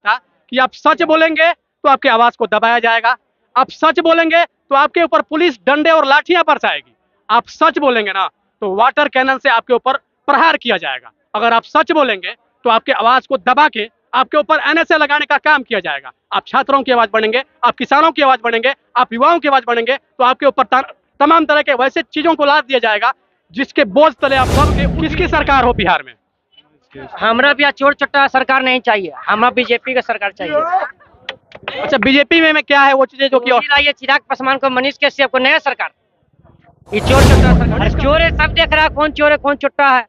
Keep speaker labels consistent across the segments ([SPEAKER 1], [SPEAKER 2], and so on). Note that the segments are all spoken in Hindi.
[SPEAKER 1] था कि आप सच बोलेंगे तो आपकी आवाज को दबाया जाएगा, आप सच बोलेंगे तो आपके ऊपर पुलिस डंडे और लाठियां बरसाएगी, आप सच बोलेंगे ना तो वाटर कैनन से आपके ऊपर प्रहार किया जाएगा, अगर आप सच बोलेंगे तो आपके आवाज को दबा के आपके ऊपर एनएसए लगाने का काम किया जाएगा। आप छात्रों की आवाज बनेंगे, आप किसानों की आवाज बनेंगे, आप युवाओं की आवाज बनेंगे तो आपके ऊपर तमाम तरह के वैसे चीजों को लाद दिया जाएगा जिसके बोझ तले आप सब किसकी सरकार हो बिहार में।
[SPEAKER 2] हमरा भी चोर चट्टा सरकार नहीं चाहिए, हमरा बीजेपी का सरकार चाहिए।
[SPEAKER 1] अच्छा, बीजेपी में क्या है वो चीजें जो कि
[SPEAKER 2] लाइए चिराग पासवान को, मनीष कश्यप को, नया सरकार। ये चोर चट्टा सरकार, चोर है, सब देख रहा है कौन चोर है कौन चुट्टा है।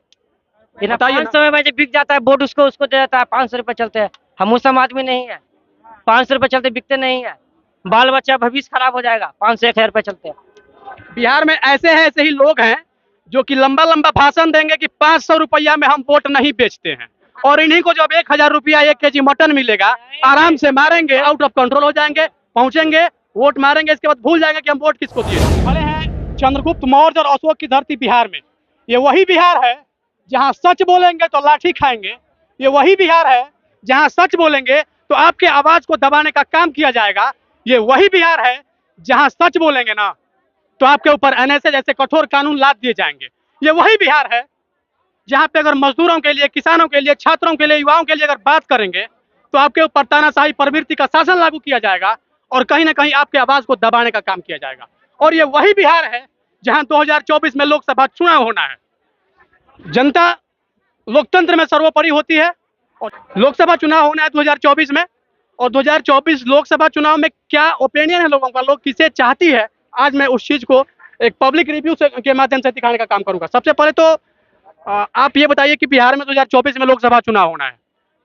[SPEAKER 1] बताइए
[SPEAKER 2] 500 में जब बिक जाता है बोर्ड उसको दे देता है, 500 रुपए चलते हैं। हम उस आदमी नहीं है, 500 रुपए चलते बिकते नहीं है, बाल बच्चा भविष्य खराब हो जाएगा 500-1000 रुपए चलते हैं।
[SPEAKER 1] बिहार में ऐसे ही लोग हैं जो कि लंबा लंबा भाषण देंगे कि 500 रुपया में हम वोट नहीं बेचते हैं, और इन्हीं को जब 1000 रुपया 1 केजी मटन मिलेगा आराम से मारेंगे, आउट ऑफ कंट्रोल हो जाएंगे, पहुंचेंगे, वोट मारेंगे, इसके बाद भूल जाएंगे कि हम वोट किसको दिए। खड़े हैं चंद्रगुप्त मौर्य और अशोक की धरती बिहार में। ये वही बिहार है जहां सच बोलेंगे तो लाठी खाएंगे, ये वही बिहार है जहां सच बोलेंगे तो आपके आवाज को दबाने का काम किया जाएगा, ये वही बिहार है जहां सच बोलेंगे ना तो आपके ऊपर एनएसए जैसे कठोर कानून लाद दिए जाएंगे। ये वही बिहार है जहां पे अगर मजदूरों के लिए, किसानों के लिए, छात्रों के लिए, युवाओं के लिए अगर बात करेंगे तो आपके ऊपर तानाशाही प्रवृत्ति का शासन लागू किया जाएगा और कहीं ना कहीं आपके आवाज को दबाने का काम किया जाएगा। और ये वही बिहार है जहां 2024 में लोकसभा चुनाव होना है। जनता लोकतंत्र में सर्वोपरि होती है और लोकसभा चुनाव होना है 2024 में, और 2024 लोकसभा चुनाव में क्या ओपिनियन है लोगों का, लोग किसे चाहती है, आज मैं उस चीज को एक पब्लिक रिव्यू के माध्यम से दिखाने का काम करूंगा। सबसे पहले तो आप ये बताइए कि बिहार में 2024 में लोकसभा चुनाव होना है,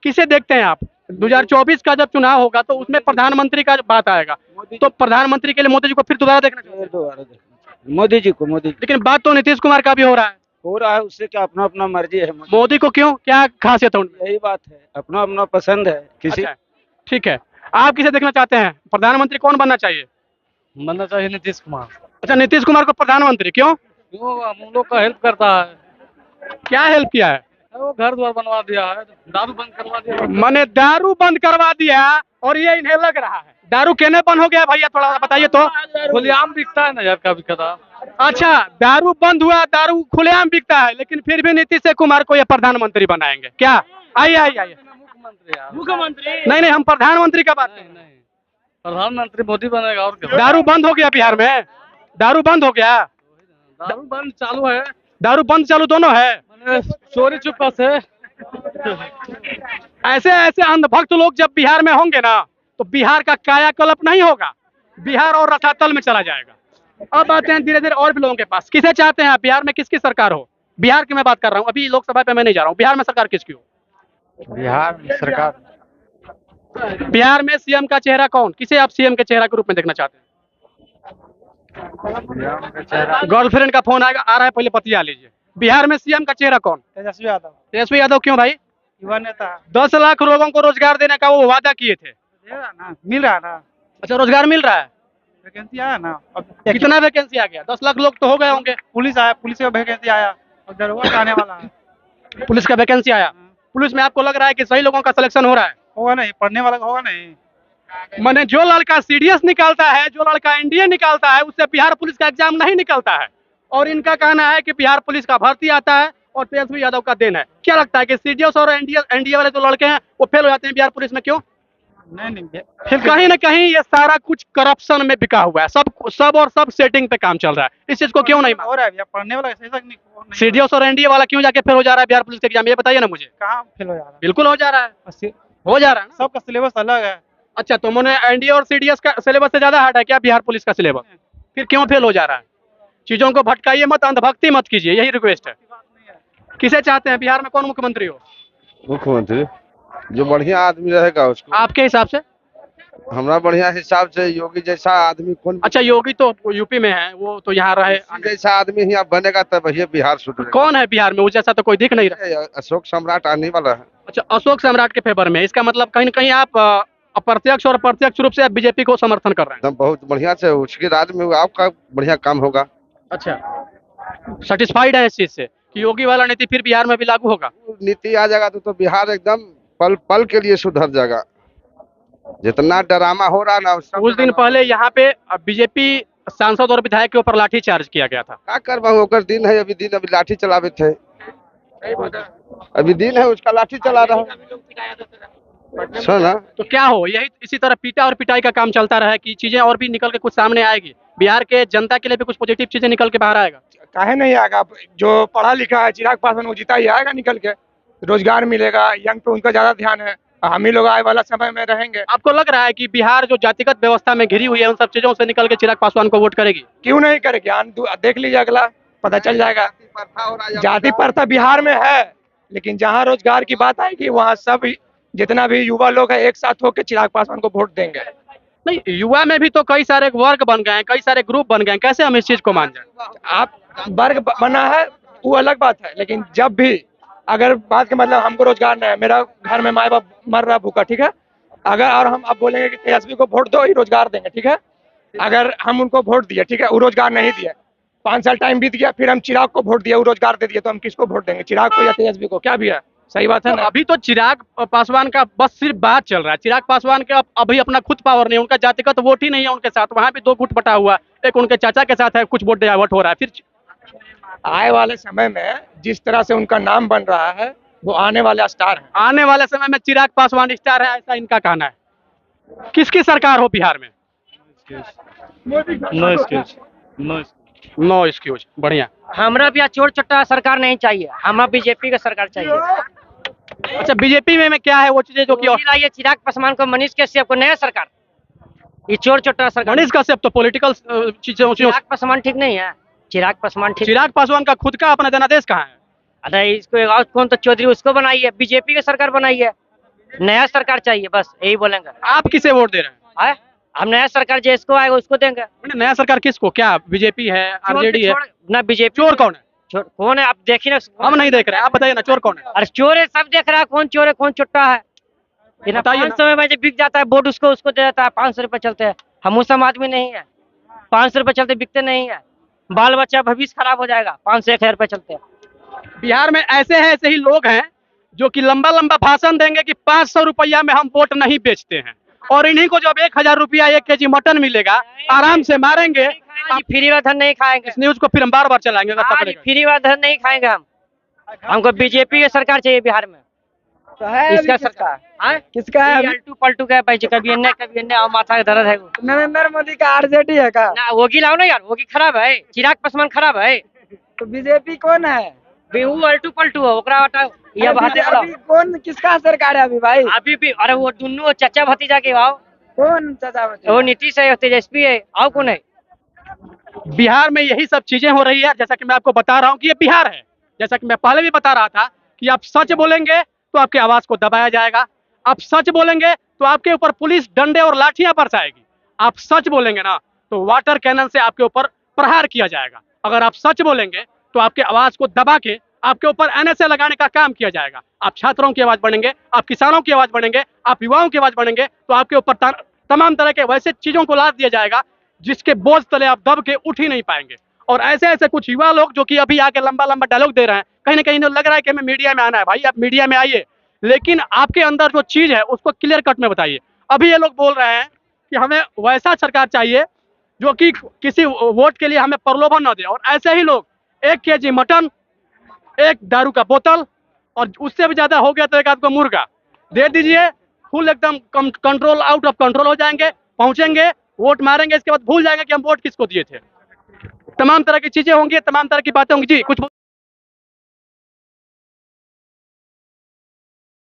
[SPEAKER 1] किसे देखते हैं आप? 2024 का जब चुनाव होगा तो उसमें प्रधानमंत्री का बात आएगा, तो प्रधानमंत्री के लिए मोदी जी को फिर दोबारा देखना चाहिए।
[SPEAKER 3] मोदी जी को, मोदी जी।
[SPEAKER 1] लेकिन बात तो नीतीश कुमार का भी हो रहा है,
[SPEAKER 3] उससे क्या, अपना अपना मर्जी है।
[SPEAKER 1] मोदी को क्यों, क्या खासियत है उनमें?
[SPEAKER 3] यही बात है, अपना अपना पसंद है किसी।
[SPEAKER 1] अच्छा, ठीक है, आप किसे देखना चाहते हैं? प्रधानमंत्री कौन बनना चाहिए?
[SPEAKER 4] बनना चाहिए नीतीश कुमार।
[SPEAKER 1] अच्छा, नीतीश कुमार को प्रधानमंत्री क्यों?
[SPEAKER 4] वो हम लोग का हेल्प करता है।
[SPEAKER 1] क्या हेल्प किया है?
[SPEAKER 4] वो घर द्वार बनवा दिया है, दारू बंद करवा दिया।
[SPEAKER 1] मैंने दारू बंद करवा दिया और ये इन्हें लग रहा है दारू कहने बंद हो गया? भैया थोड़ा बताइए तो।
[SPEAKER 4] खुलेआम बिकता है ना यार, कभी कदा।
[SPEAKER 1] अच्छा, दारू बंद हुआ, दारू खुलेआम बिकता है, लेकिन फिर भी नीतीश कुमार को ये प्रधानमंत्री बनाएंगे क्या? आइए आइए आइए।
[SPEAKER 4] मुख्यमंत्री
[SPEAKER 1] नहीं, हम प्रधानमंत्री का बात नहीं,
[SPEAKER 4] प्रधानमंत्री मोदी बनेगा और क्या।
[SPEAKER 1] दारू बंद हो गया बिहार में, दारू बंद हो गया,
[SPEAKER 4] दारू बंद चालू है,
[SPEAKER 1] दारू बंद चालू दोनों है।
[SPEAKER 4] चोरी चुपा से।
[SPEAKER 1] ऐसे ऐसे अंधभक्त लोग जब बिहार में होंगे ना तो बिहार का कायाकल्प नहीं होगा, बिहार और रसातल में चला जाएगा। अब आते हैं धीरे धीरे और भी लोगों के पास। किसे चाहते हैं आप बिहार में, किसकी सरकार हो? बिहार की मैं बात कर रहा हूँ, अभी लोकसभा पे मैं नहीं जा रहा हूँ। बिहार में सरकार किसकी हो?
[SPEAKER 4] बिहार में सरकार,
[SPEAKER 1] बिहार में सीएम का चेहरा कौन, किसे आप सीएम के चेहरा के रूप में देखना चाहते हैं? गर्लफ्रेंड का फोन आएगा, आ रहा है, पहले बतिया लीजिए। बिहार में सीएम का चेहरा कौन?
[SPEAKER 3] तेजस्वी यादव।
[SPEAKER 1] तेजस्वी यादव क्यों भाई?
[SPEAKER 3] युवा नेता।
[SPEAKER 1] 10 लाख लोगों को रोजगार देने का वो वादा किए थे,
[SPEAKER 3] मिल रहा ना?
[SPEAKER 1] अच्छा, रोजगार मिल रहा है?
[SPEAKER 3] वैकेंसी आया ना?
[SPEAKER 1] कितना वैकेंसी आ गया? 10 लाख लोग तो हो गए होंगे।
[SPEAKER 3] पुलिस आया, पुलिस का वैकेंसी आया और दरोगा का आने वाला है।
[SPEAKER 1] पुलिस का वैकेंसी आया, पुलिस में आपको लग रहा है कि सही लोगों का सिलेक्शन हो रहा है?
[SPEAKER 3] होगा नहीं, पढ़ने वाला होगा नहीं।
[SPEAKER 1] मैंने जो लड़का सीडीएस निकालता है, जो लड़का एनडीए निकालता है, उससे बिहार पुलिस का एग्जाम नहीं निकलता है, और इनका कहना है कि बिहार पुलिस का भर्ती आता है और तेजस्वी यादव का देन है। क्या लगता है कि सीडीएस और एनडीए वाले जो लड़के हैं वो फेल हो जाते हैं बिहार पुलिस में, क्यों?
[SPEAKER 3] नहीं,
[SPEAKER 1] फिर कहीं ना कहीं ये सारा कुछ करप्शन में बिका हुआ है, सब सेटिंग पे काम चल रहा है, इस चीज को क्यों नहीं
[SPEAKER 3] हो रहा है? पढ़ने वाला नहीं।
[SPEAKER 1] सीडीएस और एनडीए वाला क्यों जाके फेल हो जा रहा है बिहार पुलिस के एग्जाम, ये बताइए ना मुझे।
[SPEAKER 3] कहाँ फेल हो जा रहा है?
[SPEAKER 1] बिल्कुल हो जा रहा है, हो जा रहा है ना?
[SPEAKER 3] सबका सिलेबस अलग है।
[SPEAKER 1] अच्छा, तो मैंने एनडीए और सीडीएस का सिलेबस से ज्यादा हार्ड है क्या बिहार पुलिस का सिलेबस? फिर क्यों फेल हो जा रहा है? चीजों को भटकाइए मत, अंधभक्ति मत कीजिए, यही रिक्वेस्ट है। किसे चाहते हैं बिहार में, कौन मुख्यमंत्री हो?
[SPEAKER 5] मुख्यमंत्री जो बढ़िया आदमी रहेगा उसको।
[SPEAKER 1] आपके हिसाब से?
[SPEAKER 5] हमारा बढ़िया हिसाब से योगी जैसा आदमी कौन।
[SPEAKER 1] अच्छा, योगी तो यूपी में है, वो तो यहाँ रहे।
[SPEAKER 5] जैसा आदमी यहाँ बनेगा तब ये बिहार सुधरेगा।
[SPEAKER 1] कौन है बिहार में वो जैसा? तो कोई दिख नहीं रहा।
[SPEAKER 5] अशोक सम्राट आने वाला है।
[SPEAKER 1] अच्छा, अशोक सम्राट के फेवर में, इसका मतलब कहीं न कहीं आप अप्रत्यक्ष और प्रत्यक्ष रूप से आप बीजेपी को समर्थन कर रहे हैं।
[SPEAKER 5] एकदम बहुत बढ़िया से उसके राज में आपका बढ़िया काम होगा।
[SPEAKER 1] अच्छा, सेटिस्फाइड है इस चीज से कि योगी वाला नीति फिर बिहार में भी लागू होगा?
[SPEAKER 5] नीति आ जाएगा तो बिहार एकदम पल पल के लिए सुधर जाएगा। जितना ड्रामा हो रहा ना वो सब
[SPEAKER 1] कुछ दिन
[SPEAKER 5] ड्रामा।
[SPEAKER 1] पहले यहाँ पे बीजेपी सांसद और विधायक के ऊपर लाठीचार्ज किया गया था।
[SPEAKER 5] का करबा ओकर दिन है, अभी लाठी चलावे थे, अभी दिन है उसका लाठी चला रहा है। सुना
[SPEAKER 1] तो क्या हो, यही इसी तरह पीटा और पिटाई का काम चलता रहा कि चीजें और भी निकल के कुछ सामने आएगी, बिहार के जनता के लिए भी कुछ पॉजिटिव चीजें निकल के बाहर आएगा?
[SPEAKER 3] काहे नहीं आएगा? जो पढ़ा लिखा है चिराग पासवान वो जीता ही आएगा निकल के, रोजगार मिलेगा, यंग पे उनका ज्यादा ध्यान है, हम ही लोग आए वाला समय में रहेंगे।
[SPEAKER 1] आपको लग रहा है कि बिहार जो जातिगत व्यवस्था में घिरी हुई है उन सब चीजों से निकल के चिराग पासवान को वोट करेगी?
[SPEAKER 3] क्यों नहीं करेगी? देख लीजिए, अगला पता चल जाएगा। जाति प्रथा बिहार में है, लेकिन जहाँ रोजगार की बात आएगी वहाँ सब जितना भी युवा लोग है एक साथ होकर चिराग पासवान को वोट देंगे।
[SPEAKER 1] नहीं, युवा में भी तो कई सारे वर्ग बन गए हैं, कई सारे ग्रुप बन गए हैं, कैसे हम इस चीज को मान जाए?
[SPEAKER 3] आप वर्ग बना है वो अलग बात है, लेकिन जब भी अगर बात का मतलब हमको रोजगार नहीं है, मेरा घर में माँ बाप मर रहा भूखा, ठीक है, अगर और हम अब बोलेंगे कि तेजस्वी को वोट दो, ही रोजगार देंगे, ठीक है, अगर हम उनको वोट दिए, ठीक है, वो रोजगार नहीं दिए, 5 साल टाइम बीत गया, फिर हम चिराग को वोट दिया, वो रोजगार दे दिए, तो हम किसको वोट देंगे? चिराग को या तेजस्वी को? क्या भी है, सही बात है
[SPEAKER 1] तो
[SPEAKER 3] ना?
[SPEAKER 1] अभी तो चिराग पासवान का बस सिर्फ बात चल रहा है, चिराग पासवान के अभी अपना खुद पावर नहीं, उनका जातिगत वोट ही नहीं है उनके साथ, वहां पे 2 गुट बटा हुआ, एक उनके चाचा के साथ है, कुछ वोट डाइवर्ट हो रहा है। फिर
[SPEAKER 3] आए वाले समय में जिस तरह से उनका नाम बन रहा है वो आने वाले स्टार है।
[SPEAKER 1] आने वाले समय में चिराग पासवान स्टार है, ऐसा इनका कहना है। किसकी सरकार हो बिहार में?
[SPEAKER 4] No excuse, no
[SPEAKER 1] no excuse, बढ़िया।
[SPEAKER 2] हमरा भी यहाँ चोर चट्टा सरकार नहीं चाहिए, हमें बीजेपी का सरकार चाहिए।
[SPEAKER 1] अच्छा, बीजेपी में क्या है वो चीजें जो कि
[SPEAKER 2] लाइए चिराग पासवान को, मनीष कश्यप को, नया सरकार, ये चोर चट्टा सरकार।
[SPEAKER 1] मनीष कश्यप तो पॉलिटिकल चीजों
[SPEAKER 2] चिराग पासवान ठीक नहीं है, चिराग पासवान ठीक।
[SPEAKER 1] चिराग पासवान का खुद का अपना जनादेश कहाँ है?
[SPEAKER 2] अरे इसको एक और कौन तो चौधरी, उसको बनाइए, बीजेपी की सरकार बनाइए, नया सरकार चाहिए, बस यही बोलेंगे।
[SPEAKER 1] आप किसे वोट दे रहे हैं?
[SPEAKER 2] हम नया सरकार जिसको आएगा उसको देंगे।
[SPEAKER 1] नया सरकार किसको? क्या बीजेपी है, आरजेडी है?
[SPEAKER 2] ना बीजेपी।
[SPEAKER 1] चोर कौन है?
[SPEAKER 2] कौन है आप देखिए ना,
[SPEAKER 1] हम नहीं देख रहे हैं, आप बताइए ना, चोर कौन है?
[SPEAKER 2] अरे चोर है, सब देख रहा है, कौन चोर है कौन चुट्टा है।
[SPEAKER 1] बताइए ना।
[SPEAKER 2] 500 में जब बिक जाता है वोट, उसको दे देता है, 500 रुपए चलते हैं। हम उस आदमी नहीं है, 500 रुपए चलते बिकते नहीं है, बाल बच्चा भविष्य खराब हो जाएगा, 500-1000 रुपए चलते हैं।
[SPEAKER 1] बिहार में ऐसे ही लोग हैं जो कि लंबा लंबा भाषण देंगे कि 500 रुपया में हम वोट नहीं बेचते हैं, और इन्हीं को जब 1000 रुपया 1 केजी मटन मिलेगा आराम से मारेंगे।
[SPEAKER 2] फ्री वाला धन नहीं खाएंगे,
[SPEAKER 1] इस न्यूज को फिर हम बार बार चलाएंगे अगर पकड़ेगा।
[SPEAKER 2] फ्री वाला धन नहीं खाएंगे हम। हमको बीजेपी की सरकार चाहिए बिहार में।
[SPEAKER 3] तो है
[SPEAKER 2] इसका सरकार
[SPEAKER 3] किसका है?
[SPEAKER 2] अल्टू पलटू का भाई, कभी एन्ने और माथा का दर्द है।
[SPEAKER 3] नरेंद्र मोदी का आरजेडी है का?
[SPEAKER 2] ना वोगी लाओ ना यार, वोगी खराब है, चिराग पासवान खराब है,
[SPEAKER 3] तो बीजेपी कौन है?
[SPEAKER 2] वो अल्टू पलटू है, ओकरा हटाओ, ये बात
[SPEAKER 3] अभी कौन किसका सरकार है अभी भाई?
[SPEAKER 2] अभी भी। अरे वो दोनों चाचा भतीजा के आओ,
[SPEAKER 3] कौन चाचा भतीजा?
[SPEAKER 2] वो नीतीश है, तेजस्वी है, आओ कौन है?
[SPEAKER 1] बिहार में यही सब चीजें हो रही है, जैसा कि मैं आपको बता रहा हूँ कि ये बिहार है। जैसा कि मैं पहले भी बता रहा था कि आप सच बोलेंगे तो आपकी आवाज को दबाया जाएगा, आप सच बोलेंगे तो आपके ऊपर पुलिस डंडे और लाठियां बरसाएगी, आप सच बोलेंगे ना तो वाटर कैनन से आपके ऊपर प्रहार किया जाएगा, अगर आप सच बोलेंगे तो आपके आवाज को दबा के आपके ऊपर एनएसए लगाने का काम किया जाएगा। आप छात्रों की आवाज बढ़ेंगे, आप किसानों की आवाज बढ़ेंगे, आप युवाओं की आवाज बढ़ेंगे, तो आपके ऊपर तमाम तरह के वैसे चीजों को लाद दिया जाएगा जिसके बोझ तले आप दब के उठ ही नहीं पाएंगे। और ऐसे कुछ युवा लोग जो कि अभी आके लंबा लंबा डायलॉग दे रहे हैं, कहीं ना कहीं लग रहा है कि हमें मीडिया में आना है। भाई आप मीडिया में आइए, लेकिन आपके अंदर जो चीज है उसको क्लियर कट में बताइए। अभी ये लोग बोल रहे हैं कि हमें वैसा सरकार चाहिए जो कि किसी वोट के लिए हमें प्रलोभन न दे, और ऐसे ही लोग 1 केजी मटन, 1 दारू का बोतल, और उससे भी ज्यादा हो गया तो 1 आध को मुर्गा दे दीजिए, फुल एकदम कंट्रोल, आउट ऑफ कंट्रोल हो जाएंगे, पहुंचेंगे, वोट मारेंगे, इसके बाद भूल जाएंगे कि हम वोट किसको दिए थे। तमाम तरह की चीजें होंगी, तमाम तरह की बातें होंगी। जी कुछ